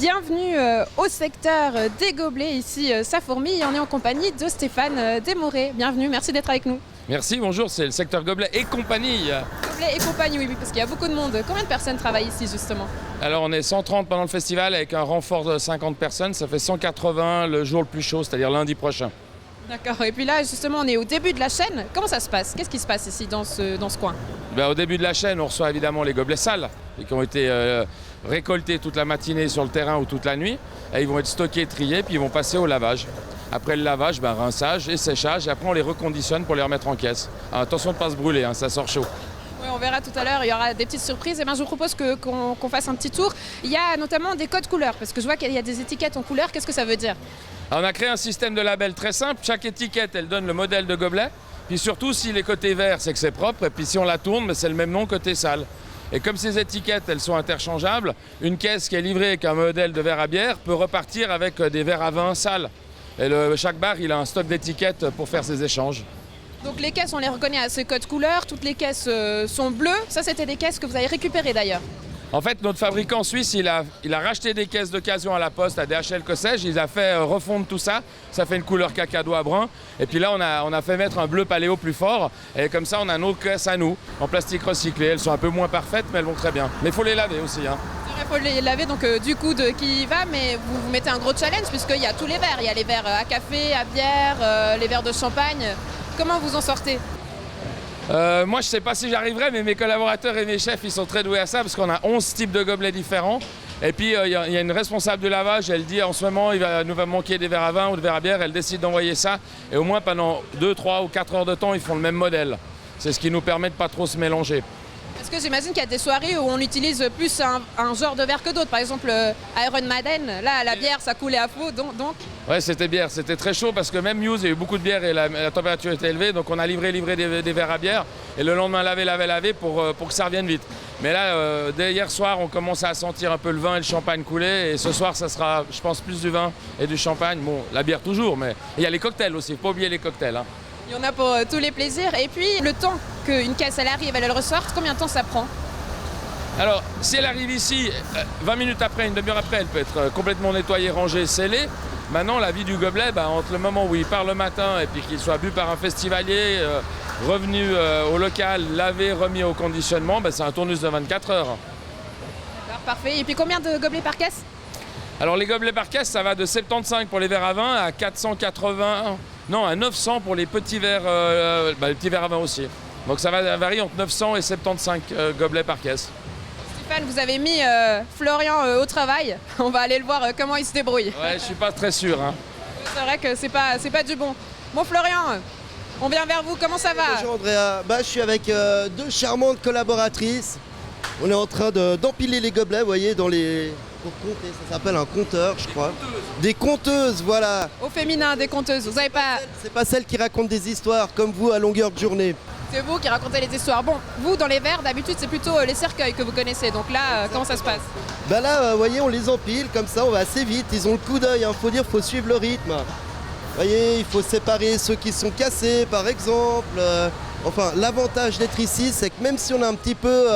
Bienvenue au secteur des gobelets, ici ça fourmille, on est en compagnie de Stéphane Desmorets. Bienvenue, merci d'être avec nous. Merci, bonjour, c'est le secteur Gobelets et compagnie. Gobelets et compagnie, oui, parce qu'il y a beaucoup de monde. Combien de personnes travaillent ici justement? Alors on est 130 pendant le festival avec un renfort de 50 personnes, ça fait 180 le jour le plus chaud, c'est-à-dire lundi prochain. D'accord, et puis là justement on est au début de la chaîne. Comment ça se passe? Qu'est-ce qui se passe ici dans ce coin? Au début de la chaîne, on reçoit évidemment les gobelets sales et qui ont été récoltés toute la matinée sur le terrain ou toute la nuit. Et ils vont être stockés, triés, puis ils vont passer au lavage. Après le lavage, rinçage et séchage. Et après, on les reconditionne pour les remettre en caisse. Alors, attention de ne pas se brûler, hein, ça sort chaud. Oui, on verra tout à l'heure, il y aura des petites surprises. Et bien, je vous propose qu'on fasse un petit tour. Il y a notamment des codes couleurs, parce que je vois qu'il y a des étiquettes en couleur. Qu'est-ce que ça veut dire? Alors, on a créé un système de labels très simple. Chaque étiquette, elle donne le modèle de gobelet. Puis surtout, si les côtés verts, c'est que c'est propre. Et puis si on la tourne, c'est le même nom côté sale. Et comme ces étiquettes, elles sont interchangeables, une caisse qui est livrée avec un modèle de verre à bière peut repartir avec des verres à vin sales. Et chaque bar, il a un stock d'étiquettes pour faire ces échanges. Donc les caisses, on les reconnaît à ce code couleur. Toutes les caisses sont bleues. Ça, c'était des caisses que vous avez récupérées d'ailleurs. En fait, notre fabricant suisse, il a racheté des caisses d'occasion à la poste, à DHL, que sais-je. Il a fait refondre tout ça. Ça fait une couleur cacadois brun. Et puis là, on a fait mettre un bleu paléo plus fort. Et comme ça, on a nos caisses à nous, en plastique recyclé. Elles sont un peu moins parfaites, mais elles vont très bien. Mais il faut les laver aussi, hein. Il faut les laver, donc du coup, qui y va, mais vous mettez un gros challenge, puisqu'il y a tous les verres. Il y a les verres à café, à bière, les verres de champagne. Comment vous en sortez? Moi, je ne sais pas si j'arriverai, mais mes collaborateurs et mes chefs, ils sont très doués à ça parce qu'on a 11 types de gobelets différents. Et puis, il y a une responsable de lavage, elle dit en ce moment, nous va manquer des verres à vin ou des verres à bière. Elle décide d'envoyer ça. Et au moins, pendant 2, 3 ou 4 heures de temps, ils font le même modèle. C'est ce qui nous permet de ne pas trop se mélanger. Parce que j'imagine qu'il y a des soirées où on utilise plus un genre de verre que d'autres. Par exemple, Iron Maiden, là, la bière, ça coulait à flot, donc... Ouais, c'était bière, c'était très chaud parce que même Muse, il y a eu beaucoup de bière et la température était élevée. Donc on a livré des verres à bière et le lendemain lavé pour que ça revienne vite. Mais là, dès hier soir, on commence à sentir un peu le vin et le champagne couler. Et ce soir, ça sera, je pense, plus du vin et du champagne. Bon, la bière toujours, mais il y a les cocktails aussi, il ne faut pas oublier les cocktails, hein. Il y en a pour tous les plaisirs. Et puis, le temps qu'une caisse elle arrive, elle ressorte, combien de temps ça prend? Alors, si elle arrive ici, 20 minutes après, une demi-heure après, elle peut être complètement nettoyée, rangée, scellée. Maintenant, la vie du gobelet, entre le moment où il part le matin et puis qu'il soit bu par un festivalier, revenu au local, lavé, remis au conditionnement, c'est un tournus de 24 heures. D'accord, parfait. Et puis combien de gobelets par caisse? Alors, les gobelets par caisse, ça va de 75 pour les verres à vin à 480, non, à 900 pour les petits verres, les petits verres à vin aussi. Donc ça va varier entre 900 et 75 gobelets par caisse. Stéphane, vous avez mis Florian au travail. On va aller le voir comment il se débrouille. Ouais, je suis pas très sûr, hein. C'est vrai que c'est pas du bon. Bon Florian, on vient vers vous, comment ça va? Bonjour Andrea, je suis avec deux charmantes collaboratrices. On est en train d'empiler les gobelets, vous voyez, pour compter, ça s'appelle un compteur, je crois. Des compteuses, voilà. Au féminin, des compteuses, vous avez pas... C'est pas celles qui racontent des histoires, comme vous, à longueur de journée. C'est vous qui racontez les histoires. Bon, vous, dans les verres, d'habitude, c'est plutôt les cercueils que vous connaissez. Donc là, comment ça se passe? Là, vous voyez, on les empile, comme ça, on va assez vite. Ils ont le coup d'œil, faut dire, faut suivre le rythme. Vous voyez, il faut séparer ceux qui sont cassés, par exemple. Enfin, l'avantage d'être ici, c'est que même si on a un petit peu...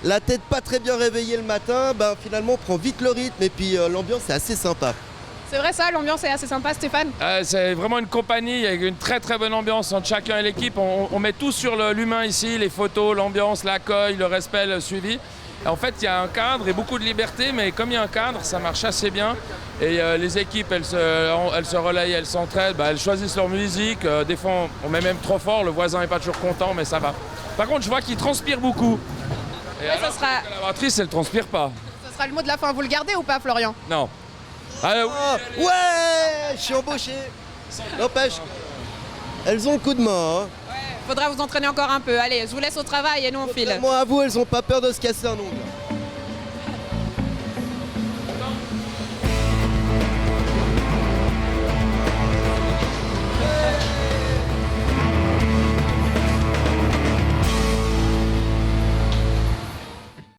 la tête pas très bien réveillée le matin, finalement on prend vite le rythme et puis l'ambiance est assez sympa. C'est vrai ça, l'ambiance est assez sympa Stéphane? C'est vraiment une compagnie avec une très très bonne ambiance entre chacun et l'équipe. On met tout sur l'humain ici, les photos, l'ambiance, l'accueil, le respect, le suivi. En fait, il y a un cadre et beaucoup de liberté, mais comme il y a un cadre, ça marche assez bien. Et les équipes, elles se relayent, elles s'entraident, elles choisissent leur musique. Des fois, on met même trop fort, le voisin n'est pas toujours content, mais ça va. Par contre, je vois qu'ils transpirent beaucoup. Et alors, la collaboratrice, elle ne transpire pas. Ce sera le mot de la fin. Vous le gardez ou pas, Florian? Non. Ouais, je suis embauché. N'empêche, elles ont le coup de main. Ouais, faudra vous entraîner encore un peu. Allez, je vous laisse au travail et nous on file. Moi à vous, elles ont pas peur de se casser un ongle.